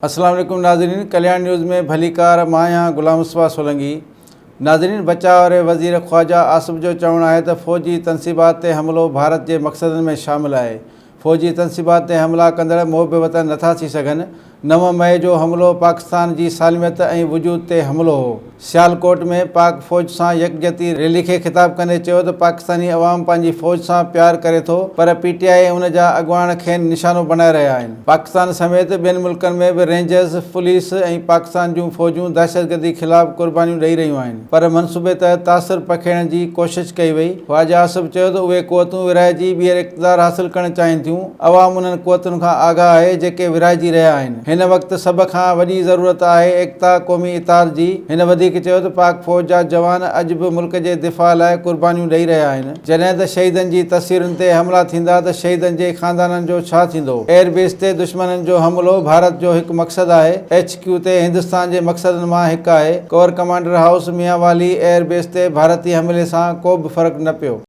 अस्सलाम वालेकुम नाज़रीन, कल्याण न्यूज़ में भलीकार मां गुलाम मुस्तफ़ा सोलंकी। नाज़रीन, बचाव वारे वज़ीर ख़्वाजा आसिफ जो चवणु आहे त फ़ौजी तनसीबात ते हमिलो भारत जे मक़सदनि में शामिल आहे। फ़ौजी तनसीबात ते हमला कंदड़ मोहब वतन नथा थी सघनि। 9 मई जो हमिलो पाकिस्तान जी सालमियत ऐं वजूद ते हमिलो हो। सियालकोट में पाक फ़ौज सां यकजहती रैली खे ख़िताब कंदे चयो त पाकिस्तानी अवाम पंहिंजी फ़ौज सां प्यार करे थो, पर PTI उन जा अॻुवान खेनि निशानो बणाए रहिया आहिनि। पाकिस्तान समेत ॿियनि मुल्कनि में बि रेंजर्स, पुलिस ऐं पाकिस्तान जूं फ़ौजूं दहशतगर्दी ख़िलाफ़ क़ुर्बानियूं ॾेई रहियूं आहिनि, पर मनसूबे तहत तासिर पखेड़ण जी कोशिश कई वई। ख़्वाजा आसिफ चयो त उहे क़ुवतूं विरहाइजी ॿीहर इक़्तिदार हासिल करणु चाहिनि थियूं। अवाम उन्हनि क़ुवतुनि खां आगाह आहे जेके विरहाइजी रहिया आहिनि। हिन वक़्तु सभ खां वॾी ज़रूरत आहे एकता, क़ौमी इताद जी। हिन वधीक चयो त पाक फ़ौज जा जवान अॼु बि मुल्क जे दिफ़ा लाइ क़ुर्बानियूं ॾेई रहिया आहिनि। जॾहिं त शहीदनि जी तस्वीरुनि ते हमला थींदा त शहीदनि जे ख़ानदाननि जो छा थींदो? एयरबेस ते दुश्मननि जो हमिलो भारत जो हिकु मक़सदु आहे। HQ ते हिंदुस्तान जे मक़सदनि मां हिकु आहे। Corps commander house Mianwali airbase ते भारतीय हमले सां को बि फ़र्क़ु न पियो।